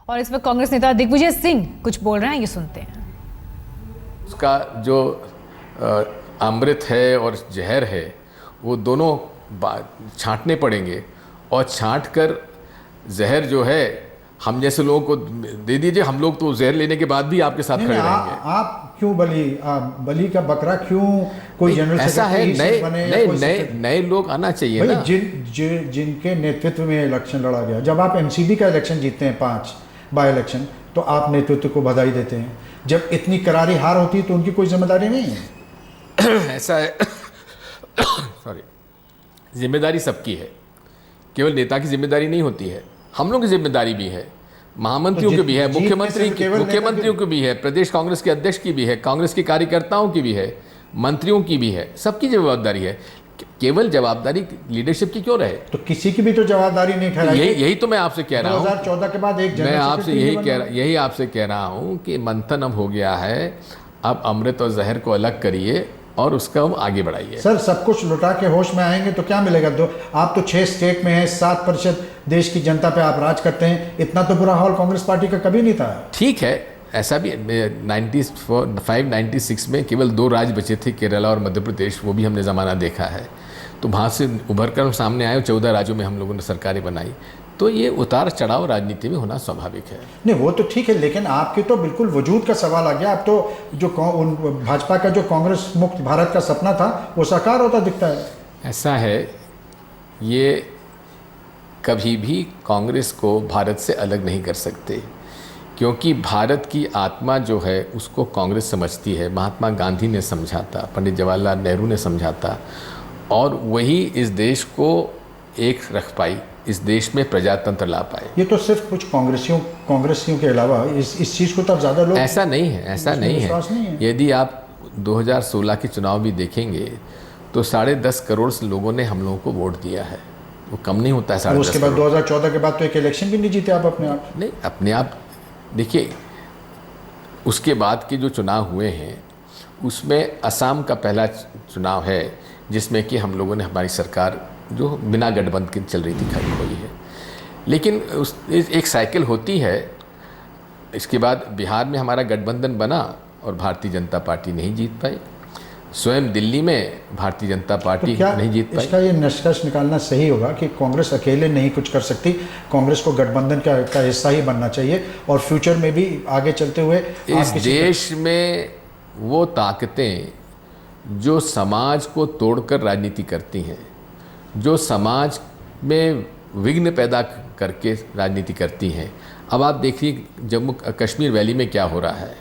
और इस वक्त कांग्रेस नेता दिग्विजय सिंह कुछ बोल रहे हैं, ये सुनते हैं। उसका जो अमृत है और जहर है वो दोनों छांटने पड़ेंगे, और छांट कर जहर जो है हम जैसे लोगों को दे दीजिए। हम लोग तो जहर लेने के बाद भी आपके साथ खड़े रहेंगे। आप क्यों बलि का बकरा क्यों? कोई जनरल ऐसा है, नए नए लोग आना चाहिए ना। जिनके नेतृत्व में इलेक्शन लड़ा गया। जब आप एमसीडी का इलेक्शन जीतते हैं 5 बाय इलेक्शन, तो आप नेतृत्व को बधाई देते हैं। जब इतनी करारी हार होती है तो उनकी कोई जिम्मेदारी नहीं है। ऐसा है सॉरी, जिम्मेदारी सबकी है, केवल नेता की जिम्मेदारी नहीं होती है, हम लोग की जिम्मेदारी भी है, महामंत्रियों की भी है, मुख्यमंत्रियों की भी है, प्रदेश कांग्रेस के अध्यक्ष की भी है, कांग्रेस के कार्यकर्ताओं की भी है, मंत्रियों की भी है, सबकी जवाबदारी है। केवल जवाबदारी लीडरशिप की क्यों रहे? तो किसी की भी तो जवाबदारी नहीं ठहराई। यही तो मैं आपसे कह रहा हूँ। 2014 के बाद एक मैं आपसे यही आपसे कह रहा हूँ कि मंथन अब हो गया है। अब अमृत और जहर को अलग करिए और उसका हम आगे बढ़ाइए। सर, सब कुछ लुटा के होश में आएंगे तो क्या मिलेगा? आप तो 6 स्टेट में हैं, 7% देश की जनता पे आप राज करते हैं। इतना तो बुरा हाल कांग्रेस पार्टी का कभी नहीं था। ठीक है, ऐसा भी 95-96 में केवल 2 राज्य बचे थे, केरला और मध्य प्रदेश। वो भी हमने ज़माना देखा है। तो वहाँ से उभर कर हम सामने आए, 14 राज्यों में हम लोगों ने सरकारें बनाई। तो ये उतार चढ़ाव राजनीति में होना स्वाभाविक है। नहीं, वो तो ठीक है, लेकिन आपके तो बिल्कुल वजूद का सवाल आ गया। अब तो जो भाजपा का जो कांग्रेस मुक्त भारत का सपना था वो साकार होता दिखता है। ऐसा है, ये कभी भी कांग्रेस को भारत से अलग नहीं कर सकते, क्योंकि भारत की आत्मा जो है उसको कांग्रेस समझती है। महात्मा गांधी ने समझा था, पंडित जवाहरलाल नेहरू ने समझा था, और वही इस देश को एक रख पाई, इस देश में प्रजातंत्र ला पाए। ये तो सिर्फ कुछ कांग्रेसियों के अलावा इस चीज़ को तब ज़्यादा लोग ऐसा नहीं है। यदि आप 2016 के चुनाव भी देखेंगे तो 10.5 करोड़ लोगों ने हम लोगों को वोट दिया है। वो कम नहीं होता है। 10.5 उसके बाद 2014 के बाद तो एक इलेक्शन भी नहीं जीते आप अपने आप। नहीं, अपने आप देखिए, उसके बाद के जो चुनाव हुए हैं उसमें असम का पहला चुनाव है जिसमें कि हम लोगों ने, हमारी सरकार जो बिना गठबंधन के चल रही थी, खड़ी हुई है। लेकिन एक साइकिल होती है। इसके बाद बिहार में हमारा गठबंधन बना और भारतीय जनता पार्टी नहीं जीत पाई। स्वयं दिल्ली में भारतीय जनता पार्टी तो नहीं जीत पाई। इसका ये निष्कर्ष निकालना सही होगा कि कांग्रेस अकेले नहीं कुछ कर सकती, कांग्रेस को गठबंधन का हिस्सा ही बनना चाहिए, और फ्यूचर में भी आगे चलते हुए इस देश में वो ताकतें जो समाज को तोड़कर राजनीति करती हैं, जो समाज में विघ्न पैदा करके राजनीति करती हैं। अब आप देखिए जम्मू कश्मीर वैली में क्या हो रहा है।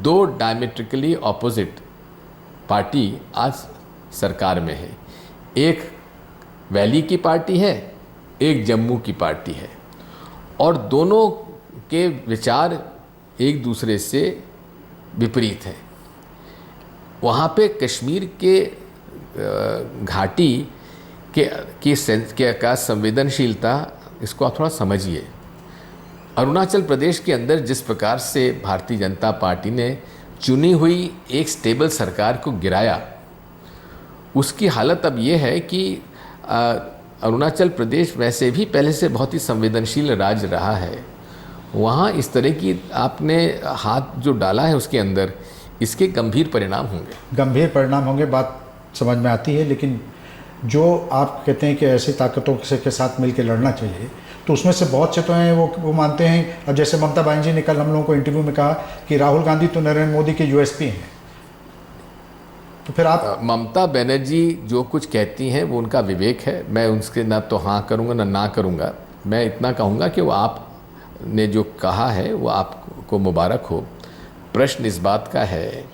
2 डायमेट्रिकली ऑपोजिट पार्टी आज सरकार में है। एक वैली की पार्टी है, एक जम्मू की पार्टी है, और दोनों के विचार एक दूसरे से विपरीत हैं। वहाँ पे कश्मीर के घाटी का संवेदनशीलता, इसको आप थोड़ा समझिए। अरुणाचल प्रदेश के अंदर जिस प्रकार से भारतीय जनता पार्टी ने चुनी हुई एक स्टेबल सरकार को गिराया, उसकी हालत अब ये है कि अरुणाचल प्रदेश वैसे भी पहले से बहुत ही संवेदनशील राज्य रहा है। वहाँ इस तरह की आपने हाथ जो डाला है उसके अंदर, इसके गंभीर परिणाम होंगे। बात समझ में आती है, लेकिन जो आप कहते हैं कि ऐसी ताकतों के साथ मिलकर लड़ना चाहिए, तो उसमें से बहुत से तो हैं वो मानते हैं। अब जैसे ममता बनर्जी ने कल हम लोगों को इंटरव्यू में कहा कि राहुल गांधी तो नरेंद्र मोदी के यूएसपी हैं। तो फिर आप ममता बनर्जी जो कुछ कहती हैं वो उनका विवेक है। मैं उसके ना तो हाँ करूँगा ना करूँगा। मैं इतना कहूँगा कि वो आपने जो कहा है वो आपको मुबारक हो। प्रश्न इस बात का है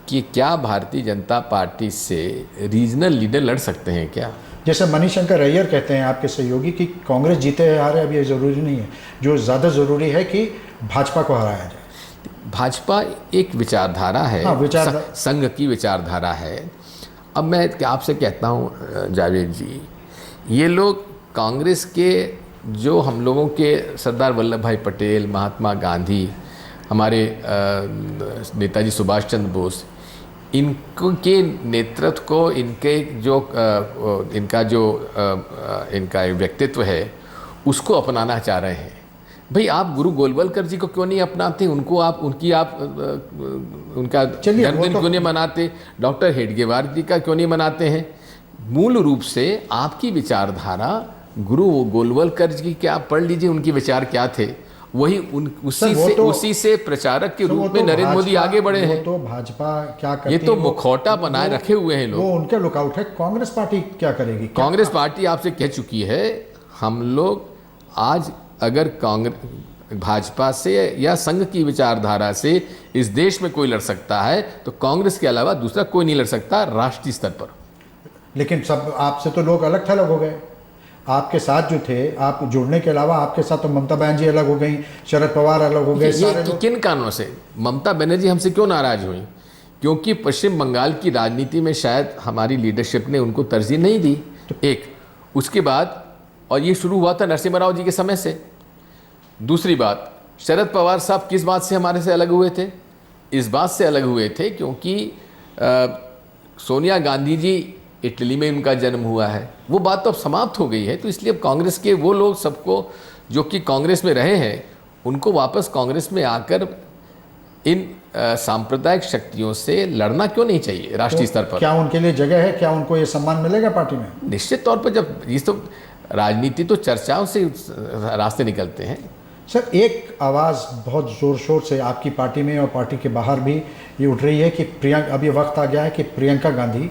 कि क्या भारतीय जनता पार्टी से रीजनल लीडर लड़ सकते हैं क्या? जैसे मणिशंकर अय्यर कहते हैं आपके सहयोगी कि कांग्रेस जीते या हारे अब ये ज़रूरी नहीं है, जो ज़्यादा ज़रूरी है कि भाजपा को हराया जाए। भाजपा एक विचारधारा है। संघ की विचारधारा है। अब मैं आपसे कहता हूँ जावेद जी, ये लोग कांग्रेस के जो हम लोगों के सरदार वल्लभ भाई पटेल, महात्मा गांधी, हमारे नेताजी सुभाष चंद्र बोस, इनको के नेतृत्व को, इनका व्यक्तित्व है उसको अपनाना चाह रहे हैं। भाई आप गुरु गोलवलकर जी को क्यों नहीं अपनाते, उनको आप उनका चलिए, वो जन्मदिन तो- क्यों नहीं मनाते, डॉक्टर हेडगेवार जी का क्यों नहीं मनाते हैं? मूल रूप से आपकी विचारधारा गुरु गोलवलकर जी की, क्या पढ़ लीजिए उनके विचार क्या थे, वही उसी से प्रचारक के रूप में नरेंद्र मोदी आगे बढ़े हैं। तो भाजपा क्या करती ये तो है, मुखौटा बनाए रखे हुए हैं वो लोग। उनका लुकआउट है। कांग्रेस पार्टी क्या करेगी? कांग्रेस पार्टी आपसे कह चुकी है, हम लोग आज अगर कांग्रेस भाजपा से या संघ की विचारधारा से इस देश में कोई लड़ सकता है तो कांग्रेस के अलावा दूसरा कोई नहीं लड़ सकता राष्ट्रीय स्तर पर। लेकिन सब आपसे तो लोग अलग थलग हो गए। आपके साथ जो थे, आप जुड़ने के अलावा आपके साथ तो ममता बनर्जी अलग हो गई, शरद पवार अलग हो गए, सारे लोग। किन कारणों से ममता बनर्जी हमसे क्यों नाराज हुई? क्योंकि पश्चिम बंगाल की राजनीति में शायद हमारी लीडरशिप ने उनको तरजीह नहीं दी, एक। उसके बाद, और ये शुरू हुआ था नरसिम्हा राव जी के समय से। दूसरी बात, शरद पवार साहब किस बात से हमारे से अलग हुए थे? इस बात से अलग हुए थे क्योंकि सोनिया गांधी जी इटली में उनका जन्म हुआ है, वो बात तो अब समाप्त हो गई है। तो इसलिए अब कांग्रेस के वो लोग सबको जो कि कांग्रेस में रहे हैं उनको वापस कांग्रेस में आकर इन सांप्रदायिक शक्तियों से लड़ना क्यों नहीं चाहिए राष्ट्रीय स्तर पर? क्या उनके लिए जगह है? क्या उनको ये सम्मान मिलेगा पार्टी में? निश्चित तौर पर, जब ये तो राजनीति तो चर्चाओं से रास्ते निकलते हैं। सर, एक आवाज़ बहुत ज़ोर शोर से आपकी पार्टी में और पार्टी के बाहर भी ये उठ रही है कि अब ये वक्त आ गया है कि प्रियंका गांधी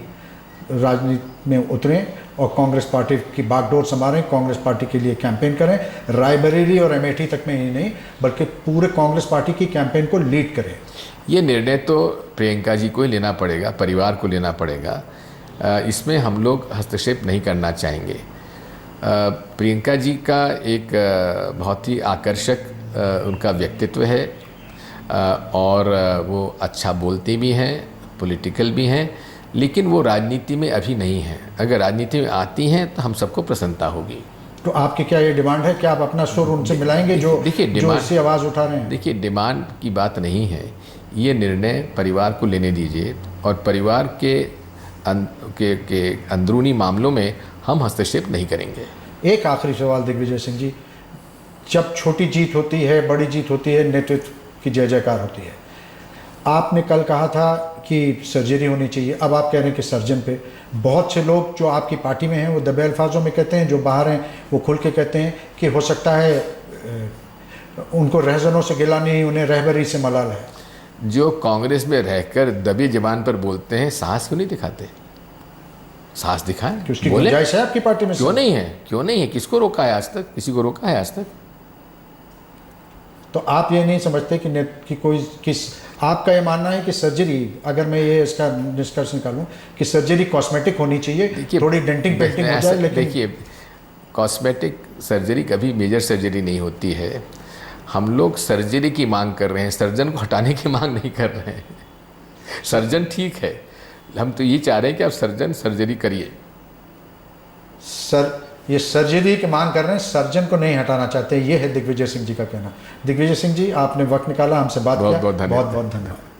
राजनीति में उतरें और कांग्रेस पार्टी की बागडोर संभालें, कांग्रेस पार्टी के लिए कैंपेन करें। रायबरेली और अमेठी तक में ही नहीं बल्कि पूरे कांग्रेस पार्टी की कैंपेन को लीड करें। ये निर्णय तो प्रियंका जी को ही लेना पड़ेगा, परिवार को लेना पड़ेगा। इसमें हम लोग हस्तक्षेप नहीं करना चाहेंगे। प्रियंका जी का एक बहुत ही आकर्षक उनका व्यक्तित्व है और वो अच्छा बोलती भी हैं, पॉलिटिकल भी हैं, लेकिन वो राजनीति में अभी नहीं है। अगर राजनीति में आती हैं तो हम सबको प्रसन्नता होगी। तो आपकी क्या ये डिमांड है कि आप अपना सुर उनसे मिलाएंगे जो इससे आवाज़ उठा रहे हैं? देखिए, डिमांड की बात नहीं है, ये निर्णय परिवार को लेने दीजिए और परिवार के अंदरूनी मामलों में हम हस्तक्षेप नहीं करेंगे। एक आखिरी सवाल दिग्विजय सिंह जी, जब छोटी जीत होती है, बड़ी जीत होती है, नेतृत्व की जय जयकार होती है। आपने कल कहा था कि सर्जरी होनी चाहिए, अब आप कह रहे हैं कि सर्जन पे। बहुत से लोग जो आपकी पार्टी में हैं वो दबे अल्फाजों में कहते हैं, जो बाहर हैं वो खुल के कहते हैं कि हो सकता है उनको रहजनों से गिला नहीं, उन्हें रहबरी से मलाल है। जो कांग्रेस में रहकर दबी जबान पर बोलते हैं, साहस क्यों नहीं दिखाते? साहस दिखाएं, उसकी गुंजाइश है आपकी पार्टी में? क्यों नहीं है? क्यों नहीं है? किसको रोका है आज तक? किसी को रोका है आज तक? तो आप ये नहीं समझते कि आपका ये मानना है कि सर्जरी, अगर मैं ये इसका निष्कर्ष निकालूं कि सर्जरी कॉस्मेटिक होनी चाहिए, थोड़ी डेंटिंग पेंटिंग हो जाए, लेकिन देखिए, कॉस्मेटिक सर्जरी कभी मेजर सर्जरी नहीं होती है। हम लोग सर्जरी की मांग कर रहे हैं, सर्जन को हटाने की मांग नहीं कर रहे हैं। सर्जन ठीक है, हम तो ये चाह रहे हैं कि आप सर्जरी करिए। सर, ये सर्जरी की मांग कर रहे हैं, सर्जन को नहीं हटाना चाहते, ये है दिग्विजय सिंह जी का कहना। दिग्विजय सिंह जी, आपने वक्त निकाला, हमसे बात किया, बहुत बहुत धन्यवाद।